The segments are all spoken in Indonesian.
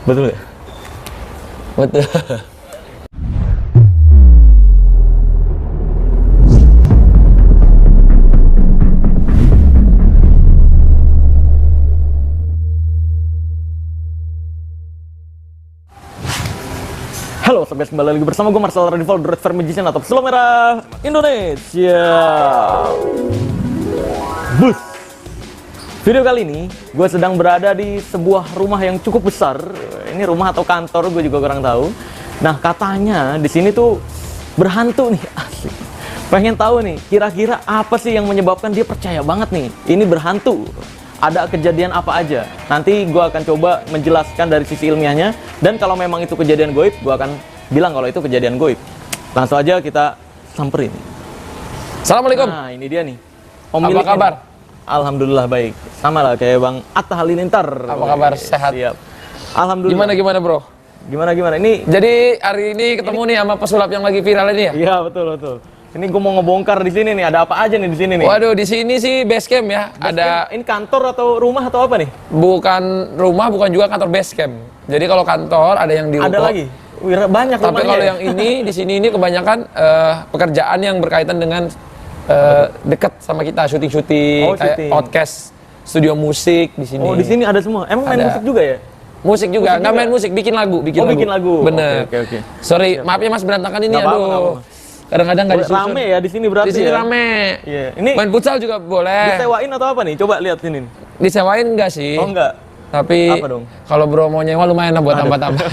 Betul ya? Betul. Halo, sobat, kembali lagi bersama gue Marcel Radival, The Red Fair Magician atau Pesulap Merah Indonesia. Bus. Video kali ini gue sedang berada di sebuah rumah yang cukup besar. Ini rumah atau kantor gue juga kurang tahu. Nah, katanya di sini tuh berhantu nih. Asik. Pengen tahu nih, kira-kira apa sih yang menyebabkan dia percaya banget nih ini berhantu? Ada kejadian apa aja? Nanti gue akan coba menjelaskan dari sisi ilmiahnya. Dan kalau memang itu kejadian goib, gue akan bilang kalau itu kejadian goib. Langsung aja kita samperin. Assalamualaikum. Nah, ini dia nih. Apa kabar? Alhamdulillah baik. Sama lah kayak Bang Atta Halilintar. Apa kabar? Sehat? Siap. Alhamdulillah. Gimana bro? Gimana? Ini Jadi hari ini ketemu nih sama pesulap yang lagi viral ini ya? iya betul. Ini gue mau ngebongkar di sini nih. Ada apa aja nih di sini nih? Waduh, di sini sih base camp ya. Ini kantor atau rumah atau apa nih? Bukan rumah, bukan juga kantor base camp. Jadi kalau kantor ada yang di ruko. Ada lagi. Wih, banyak Tapi rumahnya. kalau yang ini di sini ini kebanyakan pekerjaan yang berkaitan dengan dekat sama kita, syuting-syuting, kayak syuting. podcast, studio musik di sini. Oh, di sini ada semua. Emang main Ada. musik juga ya? Musik juga, nggak juga? main musik, bikin lagu. Bikin lagu. Bener. Oke. Sorry, maaf ya Mas, berantakan ini, Nggak apa-apa, aduh. nggak apa-apa. Kadang-kadang nggak disusun. Rame ya di sini berarti. Di sini ya? rame. Iya. Ini Main futsal juga boleh. disewain atau apa nih? Coba lihat sini. Disewain enggak sih? Oh enggak. Tapi Apa dong? kalau bro mau nyewa lumayan lah buat tambah-tambah.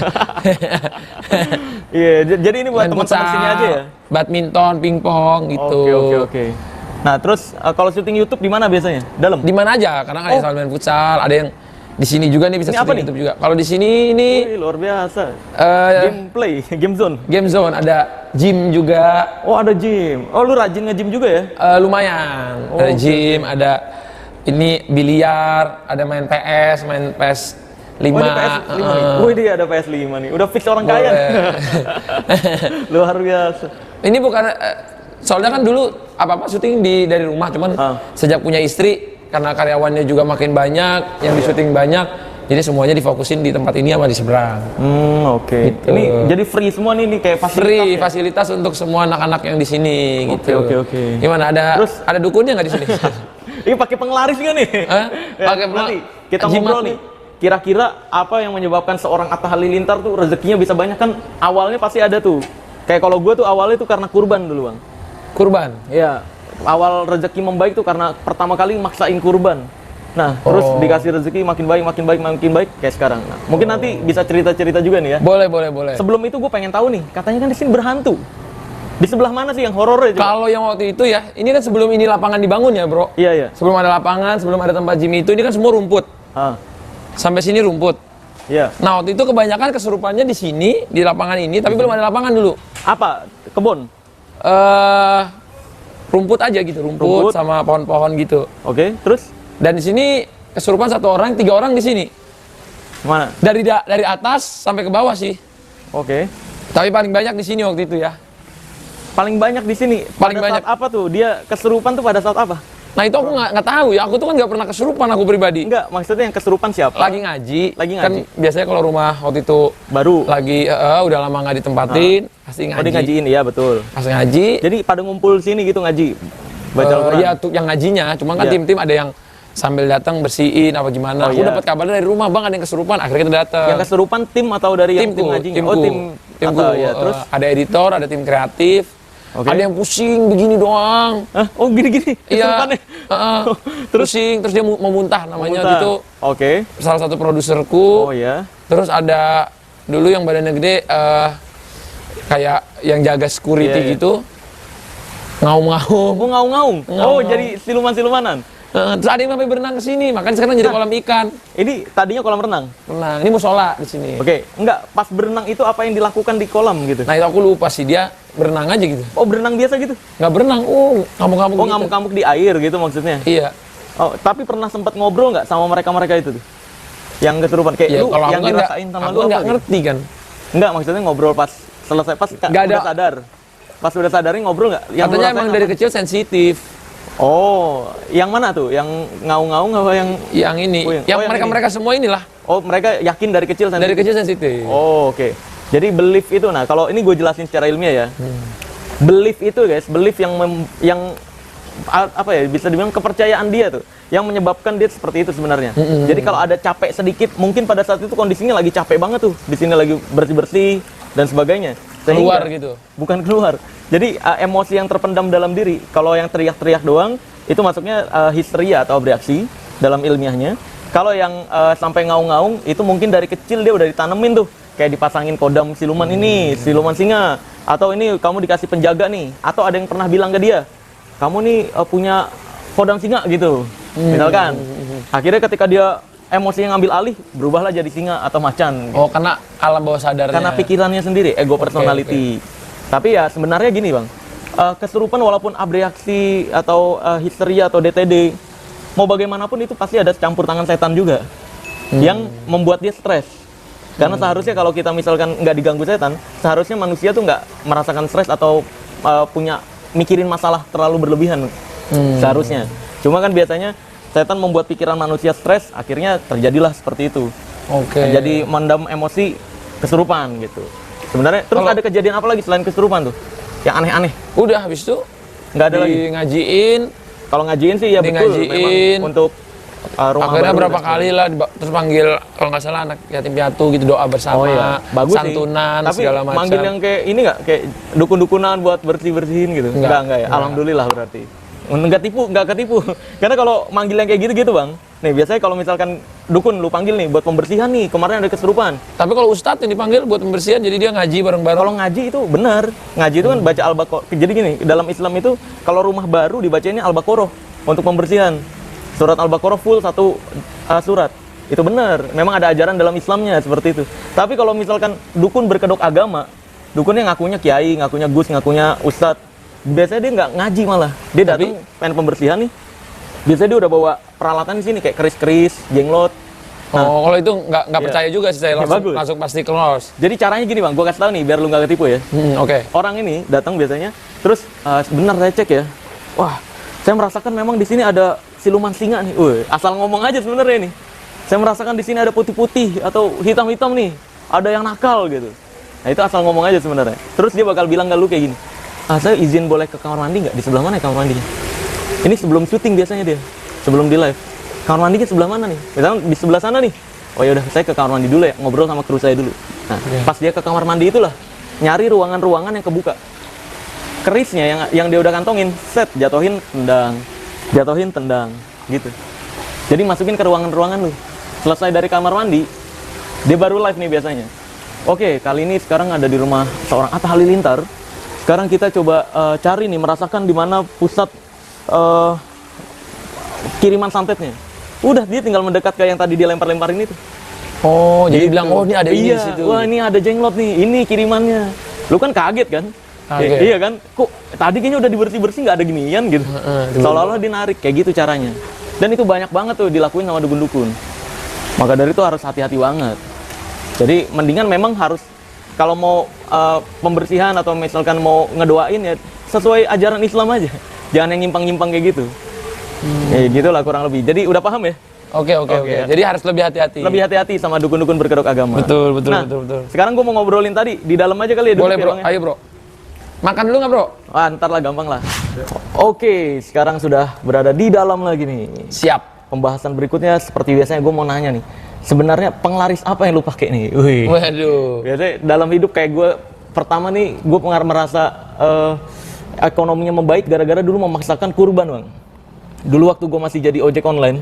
Iya, jadi ini buat Main teman-teman sini aja ya. badminton, pingpong gitu. Oke. Nah, terus kalau syuting YouTube di mana biasanya? Dalam? Di mana aja? Kadang ada yang sambil main futsal, ada yang di sini juga nih bisa Ini apa syuting nih? YouTube juga. Kalau di sini ini Wih, luar biasa. eh, Gameplay, game zone. game zone, ada gym juga. Oh, ada gym. Oh, lu rajin nge-gym juga ya? Lumayan. Oh, Ada oke, gym, ada ini biliar, ada main PS, main PS 5. Oh, ini PS5 nih. Wih, dia ada PS5 nih. Udah fix orang kaya. nih. Luar biasa. Ini bukan soalnya kan dulu apa-apa syuting dari rumah, cuman sejak punya istri karena karyawannya juga makin banyak, yang di syuting banyak, jadi semuanya difokusin di tempat ini sama di seberang. Oke. Gitu. Ini jadi free semua nih kayak fasilitas. Free ya? fasilitas untuk semua anak-anak yang di sini gitu. Oke. Gimana, Terus- ada dukunnya nggak di sini? Ini pakai penglaris nggak nih? Hah? Ya, Pakai nanti kita jimat ngobrol nih. nih. Kira-kira apa yang menyebabkan seorang Atta Halilintar tuh rezekinya bisa banyak? Kan awalnya pasti ada tuh. Kayak kalau gue tuh awalnya tuh karena kurban dulu, Bang. Kurban. Iya. Awal rezeki membaik tuh karena pertama kali maksain kurban. Nah, terus dikasih rezeki makin baik kayak sekarang. Nah, mungkin nanti bisa cerita-cerita juga nih ya. Boleh. Sebelum itu gue pengen tahu nih, katanya kan di sini berhantu. Di sebelah mana sih yang horor ya? coba? Kalau yang waktu itu ya, ini kan sebelum ini lapangan dibangun ya, Bro. Iya. Sebelum ada lapangan, sebelum ada tempat gym itu, ini kan semua rumput. Ah, Sampai sini rumput. iya. Nah, waktu itu kebanyakan kesurupannya di sini, di lapangan ini, tapi belum ada lapangan dulu. Apa? Kebun? Rumput aja gitu, rumput sama pohon-pohon gitu. Oke, terus Dan di sini kesurupan 1 orang, 3 orang di sini. mana? Dari atas sampai ke bawah sih. Oke. Tapi paling banyak di sini waktu itu ya. Paling banyak di sini. Paling Pada banyak. saat apa tuh? Dia kesurupan tuh pada saat apa? Nah itu aku nggak tahu ya. Aku tuh kan nggak pernah kesurupan aku pribadi. Enggak, maksudnya yang kesurupan siapa? Lagi ngaji. Lagi Kan ngaji. biasanya kalau rumah waktu itu Baru. lagi udah lama nggak ditempatin, pasti Oh, ngaji. dia ngajiin, iya betul. Pas ngaji. Jadi pada ngumpul sini gitu ngaji. Baca Al-Quran. Iya tuh yang ngajinya. Cuma kan Iya. tim-tim ada yang sambil datang bersihin apa gimana. Oh, Aku iya. dapat kabarnya dari rumah, Bang, ada yang kesurupan. Akhirnya kita datang. Yang kesurupan tim atau dari yang tim Timku, ngajinya? timku, Oh, timku. Atta, ya. Terus Ada editor, ada tim kreatif. Oke. Ada yang pusing begini doang. Hah? Oh, gini-gini Iya. kesurupannya. Pusing, terus dia mau muntah namanya Muntah. gitu. Oke. Salah satu produserku. Oh ya. Terus ada dulu yang badannya gede, kayak yang jaga security Iya, iya. gitu. Ngaum-ngaum. Oh, ngaung-ngaung. Oh, Ngaung-ngaung. jadi siluman-silumanan. Terus ada yang sampai berenang ke sini, makanya sekarang jadi kolam ikan. Ini tadinya kolam renang. Renang. Ini musola di sini. Oke, enggak, pas berenang itu apa yang dilakukan di kolam gitu? Nah itu aku lupa sih, dia berenang aja gitu. Oh, berenang biasa gitu? Nggak berenang, ngamuk-ngamuk Oh, gitu. ngamuk-ngamuk di air gitu maksudnya? Iya. Oh, tapi pernah sempat ngobrol nggak sama mereka-mereka itu tuh? Yang kesurupan kayak Ya, lu kalau yang aku kan dirasain sama aku lu nggak apa gitu? ngerti kan. Enggak, maksudnya ngobrol pas selesai pas Nggak ada. udah sadar. Pas udah sadarin ngobrol nggak? Yang lu Katanya rasain emang apa? dari kecil sensitif. Oh, yang mana tuh? Yang ngaung-ngaung apa yang Yang ini, Oh, yang yang mereka semua inilah. Oh, mereka yakin dari kecil Dari kecil sensitif. Oh, oke. Jadi belief itu, nah kalau ini gue jelasin secara ilmiah ya. Belief itu guys, belief yang apa ya, bisa dibilang kepercayaan dia tuh yang menyebabkan dia seperti itu sebenarnya. Jadi kalau ada capek sedikit, mungkin pada saat itu kondisinya lagi capek banget tuh, di sini lagi bersih-bersih dan sebagainya. Keluar gitu. Bukan keluar. Jadi emosi yang terpendam dalam diri, kalau yang teriak-teriak doang itu masuknya histeria atau bereaksi dalam ilmiahnya. Kalau yang sampai ngaung-ngaung itu mungkin dari kecil dia udah ditanemin tuh, kayak dipasangin kodam siluman ini, siluman singa, atau ini kamu dikasih penjaga nih, atau ada yang pernah bilang ke dia, kamu nih punya kodam singa gitu, misalkan. Akhirnya ketika dia emosinya ngambil alih, berubahlah jadi singa atau macan. Oh, karena alam bawah sadarnya. Karena pikirannya sendiri, ego personality. Tapi ya sebenarnya gini bang, kesurupan walaupun abreaksi atau histeria atau DTD, mau bagaimanapun itu pasti ada campur tangan setan juga yang membuat dia stres. Karena seharusnya kalau kita misalkan nggak diganggu setan, seharusnya manusia tuh nggak merasakan stres atau punya mikirin masalah terlalu berlebihan. Seharusnya. Cuma kan biasanya setan membuat pikiran manusia stres, akhirnya terjadilah seperti itu. Oke. Jadi mendam emosi kesurupan gitu. Sebenarnya terus ada kejadian apa lagi selain kesurupan tuh? Yang aneh-aneh. Udah habis itu Nggak ada lagi. ngajiin. Kalau ngajiin sih ya betul Ngajiin. memang untuk rumah Akhirnya baru berapa dan kali lah terus panggil kalau nggak salah anak yatim piatu gitu, doa bersama, Oh iya, bagus santunan sih. Tapi segala macam. manggil yang kayak ini nggak kayak dukun-dukunan buat bersih-bersihin gitu? Enggak ya. Alhamdulillah berarti. Nggak ketipu. Karena kalau manggil yang kayak gitu-gitu bang, nih biasanya kalau misalkan dukun lu panggil nih buat pembersihan nih, kemarin ada kesurupan. Tapi kalau ustadz yang dipanggil buat pembersihan, jadi dia ngaji bareng-bareng. Kalau ngaji itu benar, ngaji itu kan baca Al-Baqarah. Jadi gini, dalam Islam itu kalau rumah baru dibacainnya Al-Baqarah untuk pembersihan. Surat Al-Baqarah full satu surat. Itu benar, memang ada ajaran dalam Islamnya seperti itu. Tapi kalau misalkan dukun berkedok agama, dukunnya ngakunya kiai, ngakunya gus, ngakunya ustadz, biasanya dia nggak ngaji malah. Dia datang pengen pembersihan nih, biasanya dia udah bawa peralatan di sini kayak keris-keris, jenglot. Oh, kalau itu nggak percaya juga sih saya, langsung pasti close. Jadi caranya gini bang, gue kasih tahu nih biar lu nggak ketipu ya. Oke. Orang ini datang biasanya, terus benar saya cek ya, wah saya merasakan memang di sini ada siluman singa nih. Asal ngomong aja sebenarnya nih. Saya merasakan di sini ada putih-putih atau hitam-hitam nih, ada yang nakal gitu. Nah itu asal ngomong aja sebenarnya. Terus dia bakal bilang ke lu kayak gini, saya izin boleh ke kamar mandi nggak? Di sebelah mana ya kamar mandinya? Ini sebelum syuting biasanya dia, sebelum di live. Kamar mandinya sebelah mana nih? Misalnya di sebelah sana nih. Oh ya udah, saya ke kamar mandi dulu ya, ngobrol sama kru saya dulu. Nah, pas dia ke kamar mandi itulah, nyari ruangan-ruangan yang kebuka. Kerisnya yang dia udah kantongin, set, jatuhin, tendang, gitu. Jadi masukin ke ruangan-ruangan lu. Selesai dari kamar mandi, dia baru live nih biasanya. Oke, kali ini sekarang ada di rumah seorang Atta Halilintar. Sekarang kita coba cari nih, merasakan di mana pusat kiriman santetnya. Udah, dia tinggal mendekat ke yang tadi dia lempar-lemparin itu. Oh, jadi Gitu. bilang, oh ini ada ini di situ. Wah ini ada jenglot nih, ini kirimannya. Lu kan kaget kan? Kaget. Iya kan? Kok tadi kayaknya udah dibersih-bersih nggak ada ginian gitu. Seolah-olah dia narik, kayak gitu caranya. Dan itu banyak banget tuh dilakuin sama dukun-dukun. Maka dari itu harus hati-hati banget. Jadi mendingan memang harus, kalau mau pembersihan atau misalkan mau ngedoain ya sesuai ajaran Islam aja. Jangan yang nyimpang-nyimpang kayak gitu. Ya gitulah kurang lebih. Jadi udah paham ya? Oke. Jadi harus lebih hati-hati. Lebih hati-hati sama dukun-dukun berkedok agama. Betul. Nah, sekarang gue mau ngobrolin tadi di dalam aja kali ya. Boleh duduk bro, ya, Bang, ya? ayo bro. Makan dulu nggak bro? Ntar lah, gampang lah. Oke, sekarang sudah berada di dalam lagi nih. Siap. Pembahasan berikutnya seperti biasanya gue mau nanya nih. Sebenarnya penglaris apa yang lu pakai nih? Wih. Waduh. Biasanya dalam hidup kayak gue, pertama nih gue merasa ekonominya membaik gara-gara dulu memaksakan kurban bang. Dulu waktu gue masih jadi ojek online,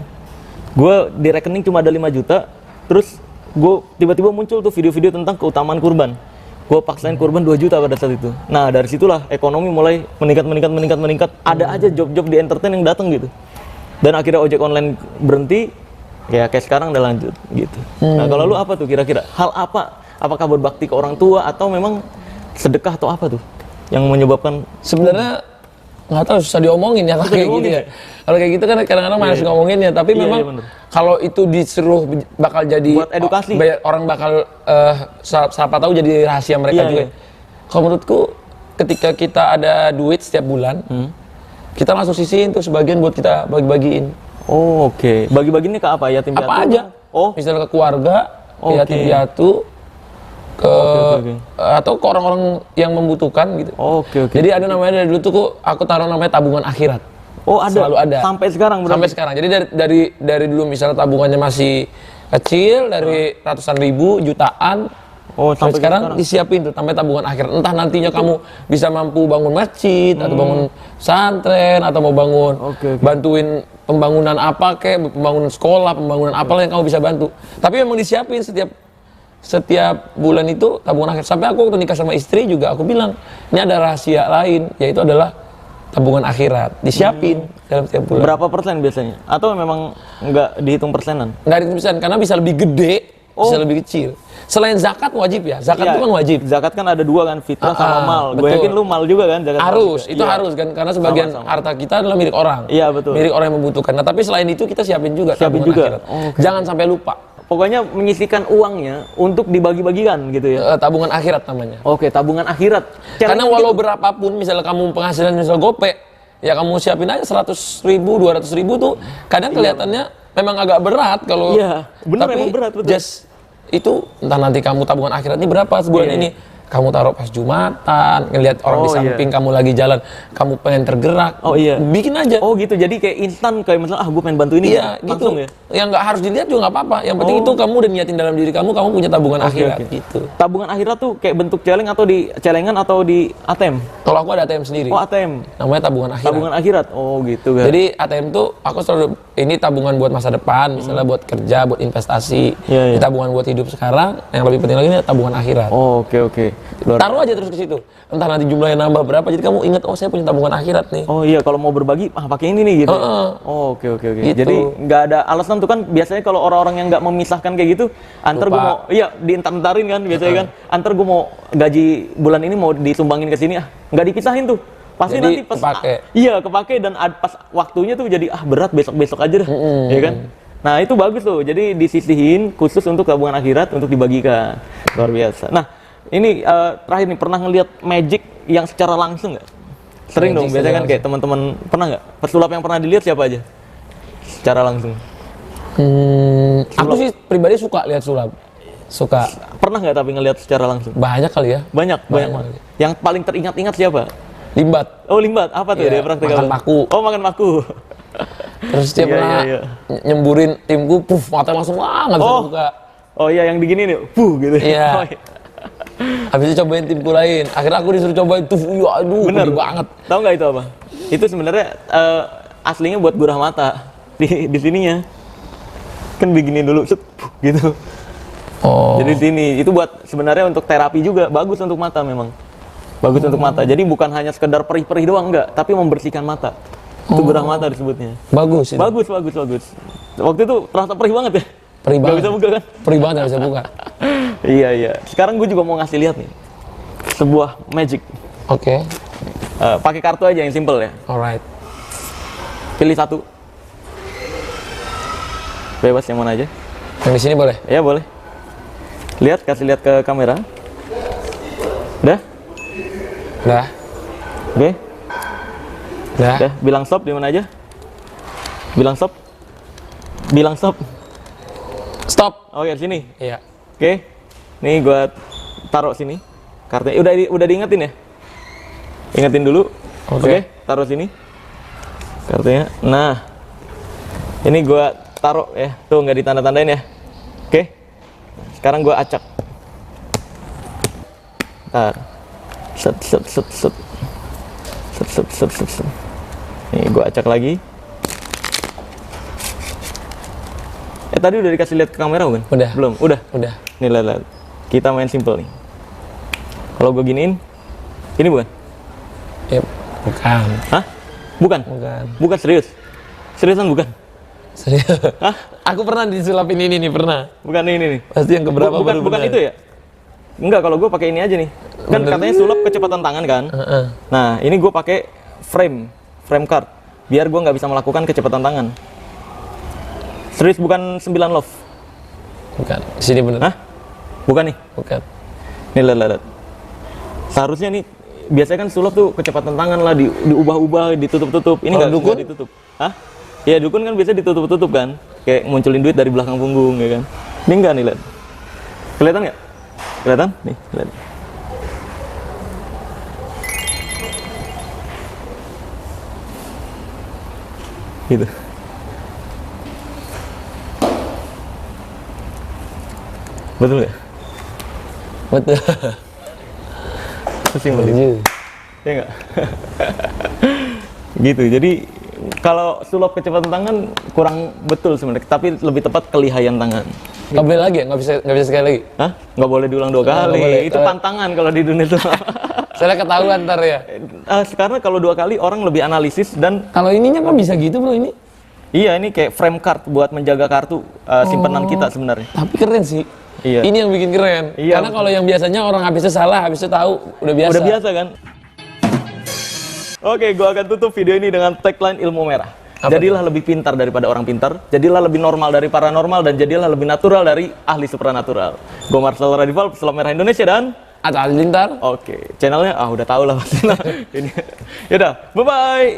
gue di rekening cuma ada 5 juta, terus gue tiba-tiba muncul tuh video-video tentang keutamaan kurban. Gue paksain kurban 2 juta pada saat itu. Nah dari situlah ekonomi mulai meningkat. Ada aja job-job di entertain yang datang gitu. Dan akhirnya ojek online berhenti, ya kayak sekarang udah lanjut gitu. Nah kalau lu apa tuh kira-kira? Hal apa? Apakah berbakti ke orang tua atau memang sedekah atau apa tuh yang menyebabkan? Sebenarnya nggak tahu, susah diomongin ya kalau kayak gitu ya. Kalau kayak gitu kan kadang-kadang malas ngomonginnya, tapi memang kalau itu disuruh bakal jadi buat edukasi. Orang bakal siapa tahu jadi rahasia mereka juga. Kalau menurutku ketika kita ada duit setiap bulan, kita langsung sisihin tuh sebagian buat kita bagi-bagiin. Oh, oke. Bagi-bagi ini ke apa? Yatim piatu? Apa aja. Oh, Misalnya ke keluarga, Oke. yatim piatu, ke Oke. atau ke orang-orang yang membutuhkan gitu. Oke. Jadi ada namanya dari dulu tuh aku taruh namanya tabungan akhirat. Oh, ada. Selalu ada. Sampai sekarang berarti. Sampai sekarang. Jadi dari dulu misalnya tabungannya masih kecil dari ratusan ribu, jutaan. Oh, sampai Sekarang disiapin tuh sampai tabungan akhirat. Entah nantinya kamu bisa mampu bangun masjid atau bangun santren atau mau bangun Oke. bantuin pembangunan apa kayak pembangunan sekolah, pembangunan apa yang kamu bisa bantu. Tapi memang disiapin setiap bulan itu tabungan akhir. Sampai aku waktu nikah sama istri juga aku bilang, ini ada rahasia lain yaitu adalah tabungan akhirat. Disiapin dalam setiap bulan. Berapa persen biasanya? Atau memang nggak dihitung persenan? Nggak dihitung karena bisa lebih gede, bisa lebih kecil. Selain zakat wajib ya, zakat itu kan wajib. Zakat kan ada dua kan, fitrah sama mal. Gue betul. yakin lu mal juga kan zakat. Harus, juga. itu Iya. harus kan karena sebagian Sama-sama. harta kita adalah milik orang. Iya, betul. Milik orang yang membutuhkan. Nah, tapi selain itu kita siapin juga tabungan juga? akhirat. Oh, oke. Jangan sampai lupa. Pokoknya menyisihkan uangnya untuk dibagi-bagikan gitu ya. Tabungan akhirat namanya. Oke, tabungan akhirat. Karena Challenge walau gitu. berapapun misalnya kamu penghasilan misal gope, ya kamu siapin aja 100.000, 200.000 tuh kadang kelihatannya memang agak berat kalau Iya, bener, tapi emang berat, betul. just itu entah nanti kamu tabungan akhirat ini berapa sebulan Iya. ini kamu taruh pas Jumatan, ngelihat orang di Oh, iya. samping kamu lagi jalan, kamu pengen tergerak, Oh, iya. bikin aja. Oh gitu, jadi kayak instan kayak misalnya gue pengen bantu ini Iya, gitu. langsung ya. Yang nggak harus dilihat juga nggak apa-apa. Yang penting Oh. itu kamu udah niatin dalam diri kamu punya tabungan Oke, akhirat oke. gitu. Tabungan akhirat tuh kayak bentuk celeng atau di celengan atau di ATM? Kalau aku ada ATM sendiri, Oh ATM, namanya tabungan akhirat. tabungan akhirat. Oh gitu kan. Jadi ATM tuh aku selalu ini tabungan buat masa depan, misalnya buat kerja, buat investasi. Iya, iya. Ini tabungan buat hidup sekarang. Yang lebih penting lagi ini tabungan akhirat. Oh oke. Luar- Taruh aja terus ke situ. Entah nanti jumlahnya nambah berapa, jadi kamu ingat oh saya punya tabungan akhirat nih. Oh iya, kalau mau berbagi, pakai ini nih gitu. Heeh. Oh oke. Gitu. Jadi nggak ada alasan tuh kan biasanya kalau orang-orang yang nggak memisahkan kayak gitu, antar gue Lupa. mau, iya dientar-entarin kan biasanya kan. Antar gue mau gaji bulan ini mau disumbangin ke sini, nggak dipisahin tuh. Pasti Jadi nanti pas kepake. Iya kepake dan pas waktunya tuh jadi berat besok aja dah, ya kan. Nah itu bagus tuh, jadi disisihin khusus untuk tabungan akhirat untuk dibagikan, luar biasa. Nah ini terakhir nih, pernah ngelihat magic yang secara langsung nggak? Sering Magic dong, biasanya kan secara kayak teman-teman pernah nggak? Pesulap yang pernah dilihat siapa aja? Secara langsung. Aku sih pribadi suka lihat sulap. Suka. Pernah nggak tapi ngelihat secara langsung? Banyak kali ya. Banyak. Banyak. Yang paling teringat-ingat siapa? Limbat. Oh limbat, apa tuh Iya, dia praktek makan apa? paku. Oh makan paku. Terus dia Iya, pernah iya. nyemburin timku, puff, mata langsung nggak bisa Oh. buka. Oh iya yang begini nih, gitu. Iya. Oh, iya. Habis itu cobain timku lain. Akhirnya aku disuruh cobain tuh, ya aduh, Bener gede banget. Tahu nggak itu apa? Itu sebenarnya aslinya buat gurah mata di sininya. Kan begini dulu, set, gitu. Oh. Jadi di sini itu buat sebenarnya untuk terapi juga, bagus untuk mata memang. Bagus untuk mata. Jadi bukan hanya sekedar perih-perih doang enggak, tapi membersihkan mata. Itu gurah mata disebutnya. Bagus itu. Bagus. Waktu itu terasa perih banget ya. Perih Nggak banget. bisa buka kan? Perih banget nggak bisa buka. Iya. Sekarang gue juga mau ngasih lihat nih sebuah magic. Oke. Pakai kartu aja yang simple ya. Alright. Pilih satu. Bebas yang mana aja. Yang di sini boleh? Ya boleh. Kasih lihat ke kamera. Udah? Udah. Oke. Udah. Udah. Bilang stop di mana aja. Bilang stop. Stop. Oke, sini. Iya. Oke. Nih gua taruh sini. Kartunya udah diingetin ya? Ingetin dulu. Oke. Taruh sini. Kartunya. Nah. Ini gua taruh ya. Tuh nggak ditanda-tandain ya. Oke. Sekarang gua acak. Ntar. Set. Nih gua acak lagi. Tadi udah dikasih lihat ke kamera bukan? Udah. Belum? Udah. Udah. Nih lihat. Kita main simple nih. Kalau gue giniin, ini bukan? Ya, bukan. Hah? Bukan? Bukan serius? Seriusan bukan? Serius. Hah? Aku pernah disulapin ini nih, pernah. Bukan ini nih. Pasti yang keberapa Bukan baru bukan benar. itu ya? Enggak, kalau gue pakai ini aja nih. Kan Bener. katanya sulap kecepatan tangan kan? Heeh. Nah, ini gue pakai frame card biar gue nggak bisa melakukan kecepatan tangan. Serius bukan 9 love? Bukan. Di sini bener. Hah? Bukan nih? Bukan. Nih lihat. Seharusnya nih biasanya kan sulap tuh kecepatan tangan lah, diubah-ubah, ditutup-tutup. Ini Kalau nggak dukun? ditutup. Hah? Iya, dukun kan biasanya ditutup-tutup kan. Kayak munculin duit dari belakang punggung, ya kan. Ini enggak nih, lihat. Kelihatan nggak? Kelihatan? Nih, lihat. Gitu. Betul nggak? Betul. Sesimpel itu. Iya. Ya nggak? Gitu. Jadi kalau sulap kecepatan tangan kurang betul sebenarnya, tapi lebih tepat kelihayan tangan. Nggak boleh lagi ya? Nggak bisa sekali lagi? Hah? Nggak boleh diulang 2 Nggak kali. boleh. Itu pantangan kalau di dunia itu. Saya ketahuan ntar ya. Karena kalau 2 kali orang lebih analisis dan Kalau ininya kok bisa gitu bro ini? iya, ini kayak frame card buat menjaga kartu simpanan kita sebenarnya. Tapi keren sih. Iya. Ini yang bikin keren. Iya, Karena kalau yang biasanya orang habisnya salah, habisnya tahu, udah biasa. Udah biasa kan? Oke, gua akan tutup video ini dengan tagline ilmu merah. Apa Jadilah lebih pintar daripada orang pintar, jadilah lebih normal dari paranormal, dan jadilah lebih natural dari ahli supranatural. Gue Marcel Radival, pesulap merah Indonesia, dan Atau Halilintar. oke, channelnya udah tahu lah pasti lah. Ini, yaudah, bye bye.